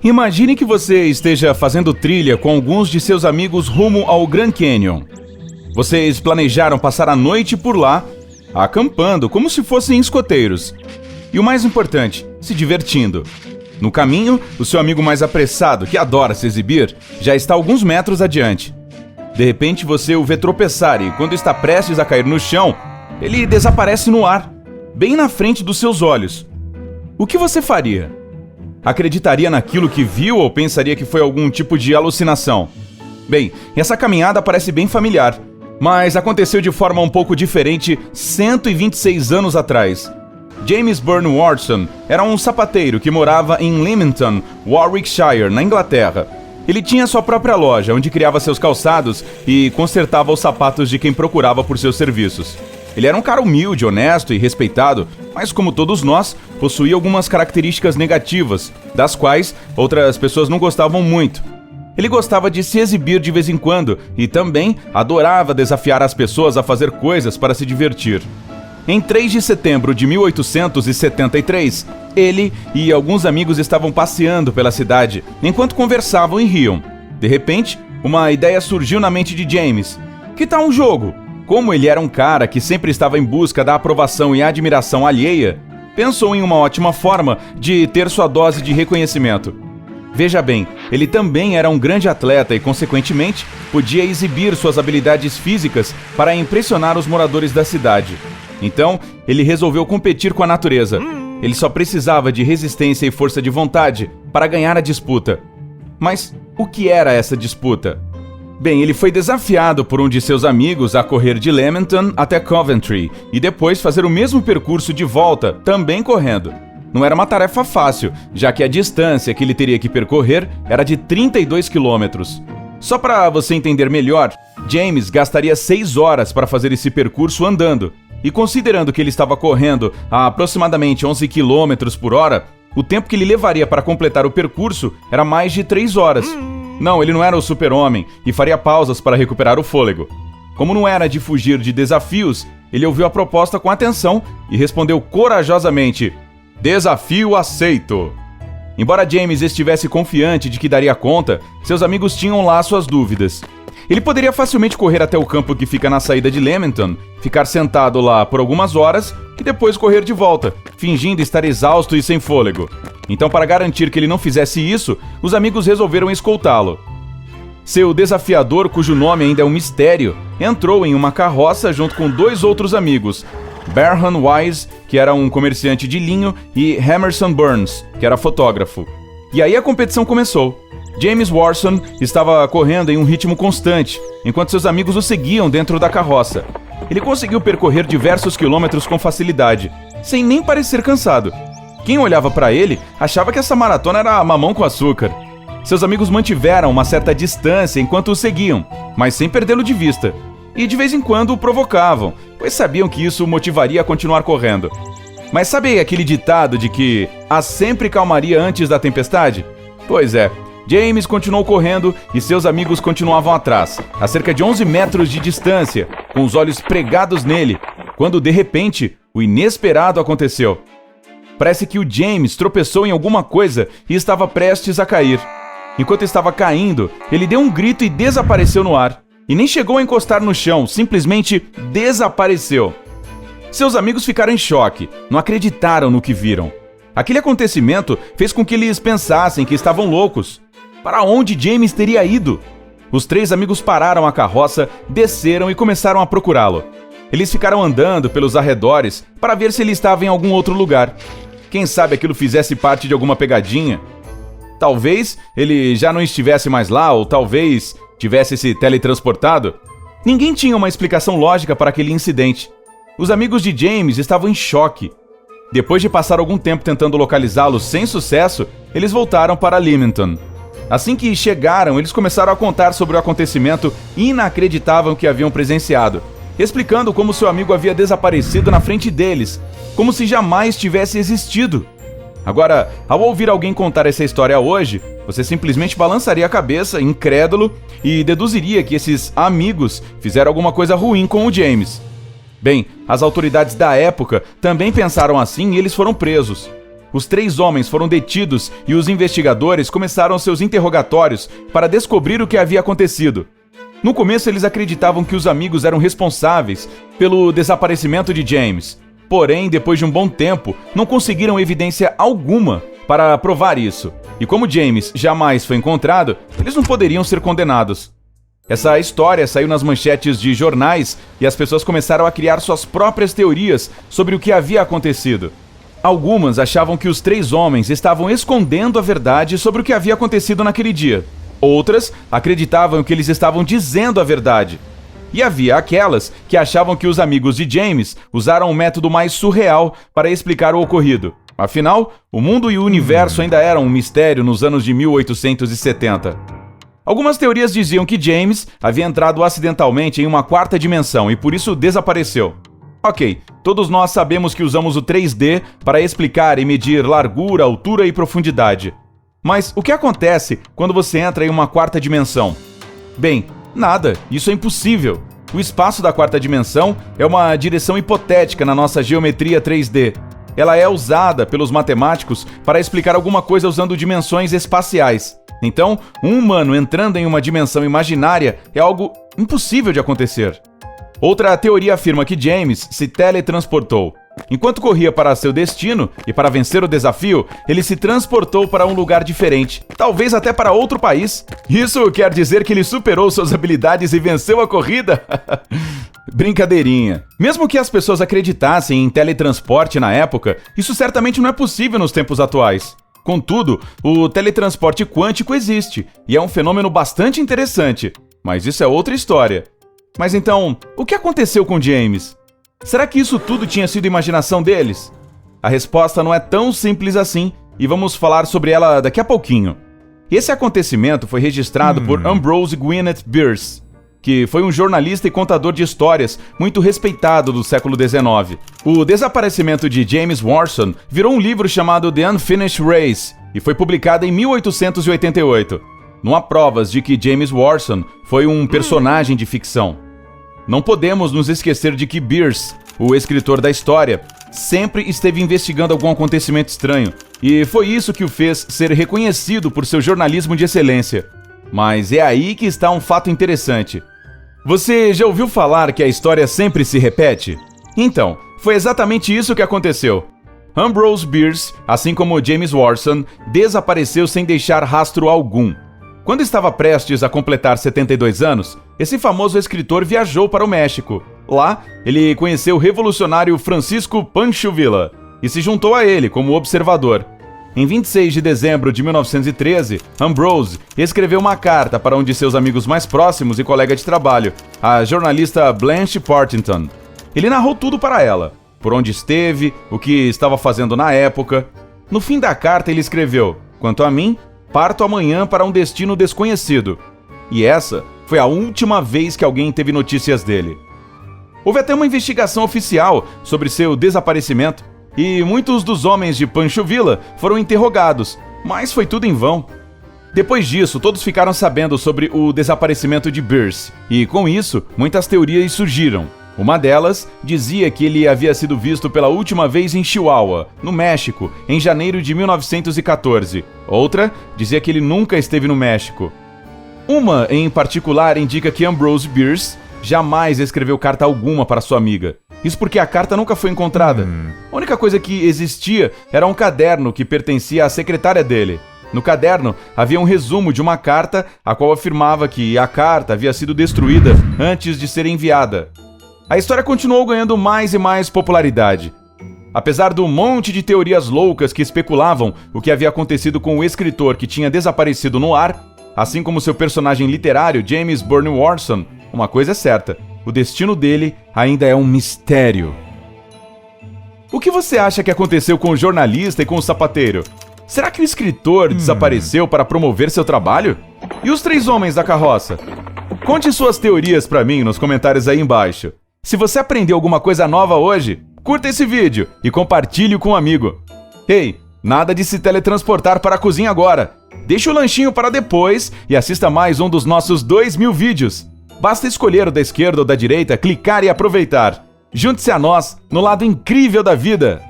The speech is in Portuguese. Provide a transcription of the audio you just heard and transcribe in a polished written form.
Imagine que você esteja fazendo trilha com alguns de seus amigos rumo ao Grand Canyon. Vocês planejaram passar a noite por lá, acampando como se fossem escoteiros. E o mais importante, se divertindo. No caminho, o seu amigo mais apressado, que adora se exibir, já está alguns metros adiante. De repente você o vê tropeçar e, quando está prestes a cair no chão, ele desaparece no ar, bem na frente dos seus olhos. O que você faria? Acreditaria naquilo que viu ou pensaria que foi algum tipo de alucinação? Bem, essa caminhada parece bem familiar, mas aconteceu de forma um pouco diferente 126 anos atrás. James Byrne Watson era um sapateiro que morava em Leamington, Warwickshire, na Inglaterra. Ele tinha sua própria loja, onde criava seus calçados e consertava os sapatos de quem procurava por seus serviços. Ele era um cara humilde, honesto e respeitado, mas como todos nós, possuía algumas características negativas, das quais outras pessoas não gostavam muito. Ele gostava de se exibir de vez em quando e também adorava desafiar as pessoas a fazer coisas para se divertir. Em 3 de setembro de 1873, ele e alguns amigos estavam passeando pela cidade enquanto conversavam e riam. De repente, uma ideia surgiu na mente de James. Que tal um jogo? Como ele era um cara que sempre estava em busca da aprovação e admiração alheia, pensou em uma ótima forma de ter sua dose de reconhecimento. Veja bem, ele também era um grande atleta e, consequentemente, podia exibir suas habilidades físicas para impressionar os moradores da cidade. Então, ele resolveu competir com a natureza. Ele só precisava de resistência e força de vontade para ganhar a disputa. Mas o que era essa disputa? Bem, ele foi desafiado por um de seus amigos a correr de Leamington até Coventry e depois fazer o mesmo percurso de volta, também correndo. Não era uma tarefa fácil, já que a distância que ele teria que percorrer era de 32 quilômetros. Só para você entender melhor, James gastaria 6 horas para fazer esse percurso andando. E considerando que ele estava correndo a aproximadamente 11 km por hora, o tempo que ele levaria para completar o percurso era mais de 3 horas. Não, ele não era o super-homem e faria pausas para recuperar o fôlego. Como não era de fugir de desafios, ele ouviu a proposta com atenção e respondeu corajosamente: "Desafio aceito!" Embora James estivesse confiante de que daria conta, seus amigos tinham lá suas dúvidas. Ele poderia facilmente correr até o campo que fica na saída de Leamington, ficar sentado lá por algumas horas e depois correr de volta, fingindo estar exausto e sem fôlego. Então, para garantir que ele não fizesse isso, os amigos resolveram escoltá-lo. Seu desafiador, cujo nome ainda é um mistério, entrou em uma carroça junto com 2 outros amigos, Barham Wise, que era um comerciante de linho, e Emerson Burns, que era fotógrafo. E aí a competição começou. James Watson estava correndo em um ritmo constante, enquanto seus amigos o seguiam dentro da carroça. Ele conseguiu percorrer diversos quilômetros com facilidade, sem nem parecer cansado. Quem olhava para ele achava que essa maratona era mamão com açúcar. Seus amigos mantiveram uma certa distância enquanto o seguiam, mas sem perdê-lo de vista. E de vez em quando o provocavam, pois sabiam que isso o motivaria a continuar correndo. Mas sabe aquele ditado de que há sempre calmaria antes da tempestade? Pois é, James continuou correndo e seus amigos continuavam atrás, a cerca de 11 metros de distância, com os olhos pregados nele, quando de repente o inesperado aconteceu. Parece que o James tropeçou em alguma coisa e estava prestes a cair. Enquanto estava caindo, ele deu um grito e desapareceu no ar. E nem chegou a encostar no chão, simplesmente desapareceu. Seus amigos ficaram em choque, não acreditaram no que viram. Aquele acontecimento fez com que eles pensassem que estavam loucos. Para onde James teria ido? Os 3 amigos pararam a carroça, desceram e começaram a procurá-lo. Eles ficaram andando pelos arredores para ver se ele estava em algum outro lugar. Quem sabe aquilo fizesse parte de alguma pegadinha? Talvez ele já não estivesse mais lá, ou talvez tivesse se teletransportado. Ninguém tinha uma explicação lógica para aquele incidente. Os amigos de James estavam em choque. Depois de passar algum tempo tentando localizá-lo sem sucesso, eles voltaram para Leamington. Assim que chegaram, eles começaram a contar sobre o acontecimento inacreditável que haviam presenciado, explicando como seu amigo havia desaparecido na frente deles, como se jamais tivesse existido. Agora, ao ouvir alguém contar essa história hoje, você simplesmente balançaria a cabeça, incrédulo, e deduziria que esses amigos fizeram alguma coisa ruim com o James. Bem, as autoridades da época também pensaram assim e eles foram presos. os 3 homens foram detidos e os investigadores começaram seus interrogatórios para descobrir o que havia acontecido. No começo, eles acreditavam que os amigos eram responsáveis pelo desaparecimento de James. Porém, depois de um bom tempo, não conseguiram evidência alguma para provar isso. E como James jamais foi encontrado, eles não poderiam ser condenados. Essa história saiu nas manchetes de jornais e as pessoas começaram a criar suas próprias teorias sobre o que havia acontecido. Algumas achavam que os 3 homens estavam escondendo a verdade sobre o que havia acontecido naquele dia. Outras acreditavam que eles estavam dizendo a verdade. E havia aquelas que achavam que os amigos de James usaram um método mais surreal para explicar o ocorrido. Afinal, o mundo e o universo ainda eram um mistério nos anos de 1870. Algumas teorias diziam que James havia entrado acidentalmente em uma 4ª dimensão e por isso desapareceu. Ok, todos nós sabemos que usamos o 3D para explicar e medir largura, altura e profundidade. Mas o que acontece quando você entra em uma 4ª dimensão? Bem, nada, isso é impossível. O espaço da 4ª dimensão é uma direção hipotética na nossa geometria 3D. Ela é usada pelos matemáticos para explicar alguma coisa usando dimensões espaciais. Então, um humano entrando em uma dimensão imaginária é algo impossível de acontecer. Outra teoria afirma que James se teletransportou. Enquanto corria para seu destino e para vencer o desafio, ele se transportou para um lugar diferente, talvez até para outro país. Isso quer dizer que ele superou suas habilidades e venceu a corrida? Brincadeirinha. Mesmo que as pessoas acreditassem em teletransporte na época, isso certamente não é possível nos tempos atuais. Contudo, o teletransporte quântico existe e é um fenômeno bastante interessante, mas isso é outra história. Mas então, o que aconteceu com James? Será que isso tudo tinha sido imaginação deles? A resposta não é tão simples assim e vamos falar sobre ela daqui a pouquinho. Esse acontecimento foi registrado por Ambrose Gwyneth Bierce, que foi um jornalista e contador de histórias muito respeitado do século XIX. O desaparecimento de James Watson virou um livro chamado The Unfinished Race e foi publicado em 1888. Não há provas de que James Watson foi um personagem de ficção. Não podemos nos esquecer de que Bierce, o escritor da história, sempre esteve investigando algum acontecimento estranho, e foi isso que o fez ser reconhecido por seu jornalismo de excelência. Mas é aí que está um fato interessante. Você já ouviu falar que a história sempre se repete? Então, foi exatamente isso que aconteceu. Ambrose Bierce, assim como James Watson, desapareceu sem deixar rastro algum. Quando estava prestes a completar 72 anos, esse famoso escritor viajou para o México. Lá, ele conheceu o revolucionário Francisco Pancho Villa e se juntou a ele como observador. Em 26 de dezembro de 1913, Ambrose escreveu uma carta para um de seus amigos mais próximos e colega de trabalho, a jornalista Blanche Partington. Ele narrou tudo para ela, por onde esteve, o que estava fazendo na época. No fim da carta ele escreveu: "Quanto a mim, parto amanhã para um destino desconhecido." E essa foi a última vez que alguém teve notícias dele. Houve até uma investigação oficial sobre seu desaparecimento, e muitos dos homens de Pancho Villa foram interrogados, mas foi tudo em vão. Depois disso, todos ficaram sabendo sobre o desaparecimento de Bierce, e com isso, muitas teorias surgiram. Uma delas dizia que ele havia sido visto pela última vez em Chihuahua, no México, em janeiro de 1914. Outra dizia que ele nunca esteve no México. Uma, em particular, indica que Ambrose Bierce jamais escreveu carta alguma para sua amiga. Isso porque a carta nunca foi encontrada. A única coisa que existia era um caderno que pertencia à secretária dele. No caderno havia um resumo de uma carta, a qual afirmava que a carta havia sido destruída antes de ser enviada. A história continuou ganhando mais e mais popularidade. Apesar do monte de teorias loucas que especulavam o que havia acontecido com o escritor que tinha desaparecido no ar, assim como seu personagem literário James Burney Watson, uma coisa é certa: o destino dele ainda é um mistério. O que você acha que aconteceu com o jornalista e com o sapateiro? Será que o escritor desapareceu para promover seu trabalho? E os 3 homens da carroça? Conte suas teorias para mim nos comentários aí embaixo. Se você aprendeu alguma coisa nova hoje, curta esse vídeo e compartilhe com um amigo. Ei, nada de se teletransportar para a cozinha agora. Deixe o lanchinho para depois e assista mais um dos nossos 2000 vídeos. Basta escolher o da esquerda ou da direita, clicar e aproveitar. Junte-se a nós no lado incrível da vida.